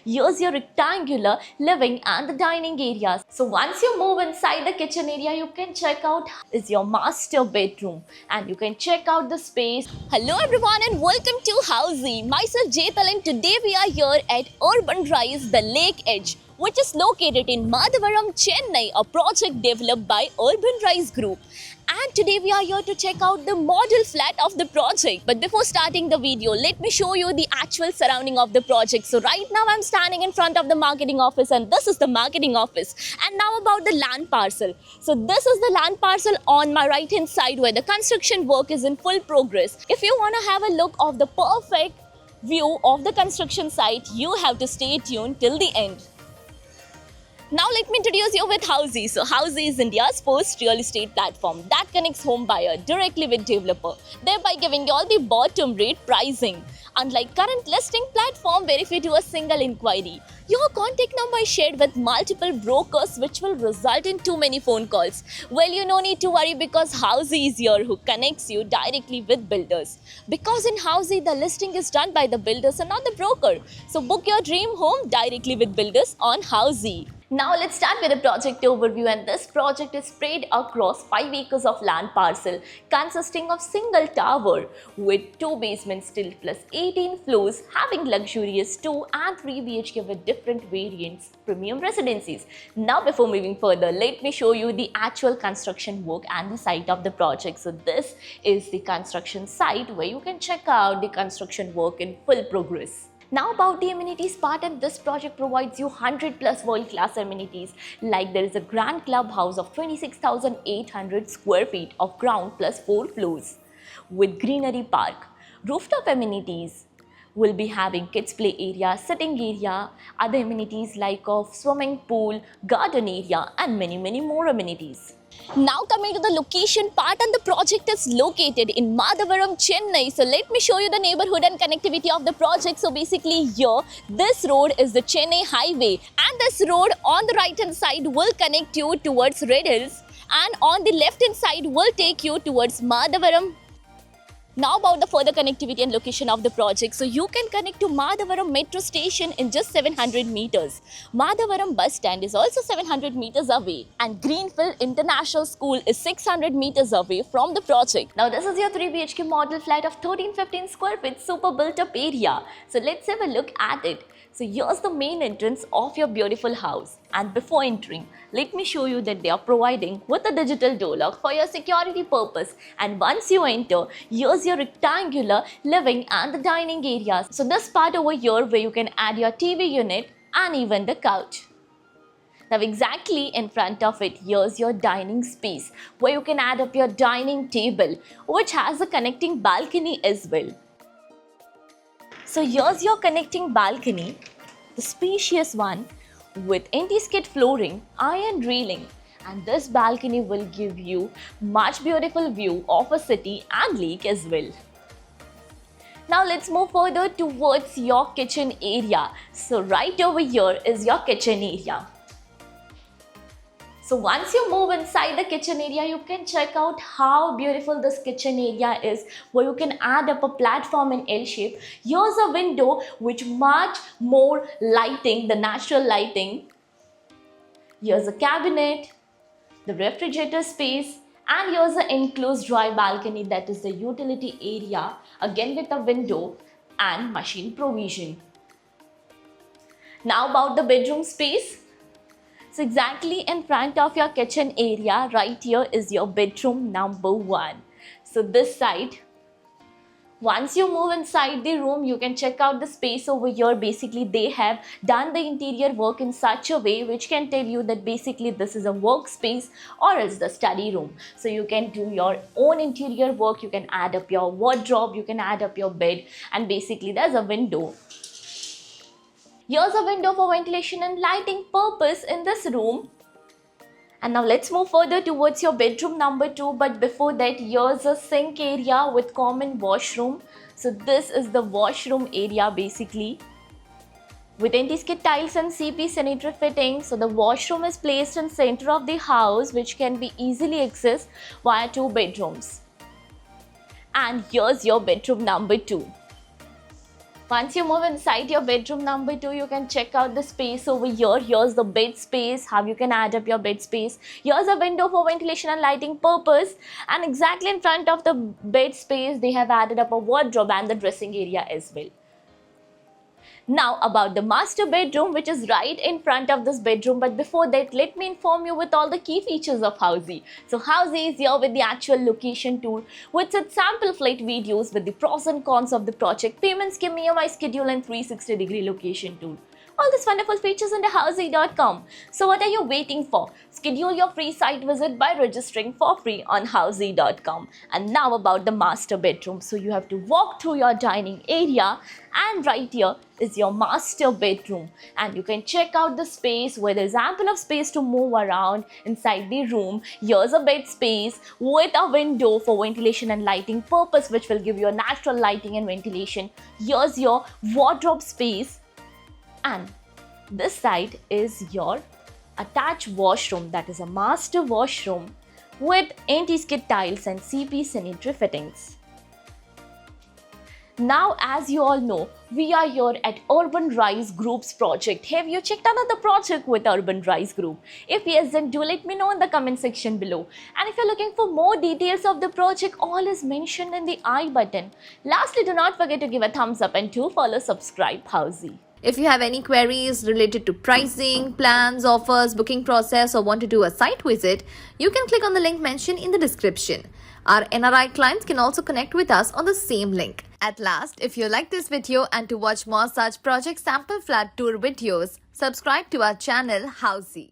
Here's your rectangular living and the dining areas. So once you move inside the kitchen area, you can check out is your master bedroom and you can check out the space. Hello everyone and welcome to Housey. Myself Jetal and today we are here at Urban Rise, the Lake Edge, which is located in Madhavaram, Chennai, a project developed by Urban Rise Group. And today we are here to check out the model flat of the project. But before starting the video, let me show you the actual surrounding of the project. So right now I'm standing in front of the marketing office and this is the marketing office. And now about the land parcel. So this is the land parcel on my right hand side where the construction work is in full progress. If you want to have a look of the perfect view of the construction site, you have to stay tuned till the end. Now let me introduce you with Housey. So Housey is India's first real estate platform that connects home buyer directly with developer, thereby giving you all the bottom rate pricing. Unlike current listing platform where if you do a single inquiry, your contact number is shared with multiple brokers which will result in too many phone calls. Well, you no need to worry because Housey is here who connects you directly with builders. Because in Housey, the listing is done by the builders and not the broker. So book your dream home directly with builders on Housey. Now let's start with the project overview, and this project is spread across 5 acres of land parcel consisting of single tower with 2 basements still plus 18 floors, having luxurious 2 and 3 BHK with different variants premium residencies. Now before moving further, let me show you the actual construction work and the site of the project. So this is the construction site where you can check out the construction work in full progress. Now about the amenities part, and this project provides you 100 plus world-class amenities like there is a grand clubhouse of 26,800 square feet of ground plus 4 floors with greenery park. Rooftop amenities will be having kids play area, sitting area, other amenities like of swimming pool, garden area and many more amenities. Now coming to the location part, and the project is located in Madhavaram, Chennai. So let me show you the neighborhood and connectivity of the project. So basically here, this road is the Chennai highway and this road on the right hand side will connect you towards Red Hills and on the left hand side will take you towards Madhavaram. Now about the further connectivity and location of the project. So you can connect to Madhavaram metro station in just 700 meters. Madhavaram bus stand is also 700 meters away and Greenfield International School is 600 meters away from the project. Now this is your 3 BHK model flat of 1315 square feet super built up area. So let's have a look at it. So here's the main entrance of your beautiful house, and before entering, let me show you that they are providing with a digital door lock for your security purpose, and once you enter, here's your rectangular living and the dining areas. So this part over here where you can add your TV unit and even the couch. Now exactly in front of it, here's your dining space where you can add up your dining table which has a connecting balcony as well. So here's your connecting balcony, the spacious one with anti-skid flooring, iron railing, and this balcony will give you much beautiful view of a city and lake as well. Now let's move further towards your kitchen area. So right over here is your kitchen area. So once you move inside the kitchen area, you can check out how beautiful this kitchen area is where you can add up a platform in L shape. Here's a window with much more lighting, the natural lighting. Here's a cabinet, the refrigerator space, and here's an enclosed dry balcony, that is the utility area, again with a window and machine provision. Now about the bedroom space. So exactly in front of your kitchen area, right here is your bedroom number 1. So this side, once you move inside the room, you can check out the space over here. Basically, they have done the interior work in such a way which can tell you that basically this is a workspace or else the study room. So you can do your own interior work, you can add up your wardrobe, you can add up your bed, and basically there's a window. Here's a window for ventilation and lighting purpose in this room. And now let's move further towards your bedroom number 2. But before that, here's a sink area with common washroom. So this is the washroom area basically. With anti-skid tiles and CP sanitary fittings, so the washroom is placed in center of the house which can be easily accessed via 2 bedrooms. And here's your bedroom number 2. Once you move inside your bedroom number 2, you can check out the space over here. Here's the bed space, how you can add up your bed space. Here's a window for ventilation and lighting purpose. And exactly in front of the bed space, they have added up a wardrobe and the dressing area as well. Now about the master bedroom, which is right in front of this bedroom, but before that let me inform you with all the key features of Housey. So Housey is here with the actual location tool with its sample flight videos with the pros and cons of the project, payment scheme, EMI schedule and 360-degree location tool. All these wonderful features under Housey.com. So what are you waiting for? Schedule your free site visit by registering for free on Housey.com. And now about the master bedroom. So you have to walk through your dining area and right here is your master bedroom. And you can check out the space where there's ample of space to move around inside the room. Here's a bed space with a window for ventilation and lighting purpose, which will give you a natural lighting and ventilation. Here's your wardrobe space. And this side is your attached washroom, that is a master washroom with anti-skid tiles and CP sanitary fittings. Now, as you all know, we are here at Urban Rise Group's project. Have you checked out the project with Urban Rise Group? If yes, then do let me know in the comment section below. And if you're looking for more details of the project, all is mentioned in the I button. Lastly, do not forget to give a thumbs up and do follow subscribe Housey. If you have any queries related to pricing, plans, offers, booking process, or want to do a site visit, you can click on the link mentioned in the description. Our NRI clients can also connect with us on the same link. At last, if you like this video and to watch more such project sample flat tour videos, subscribe to our channel Housey.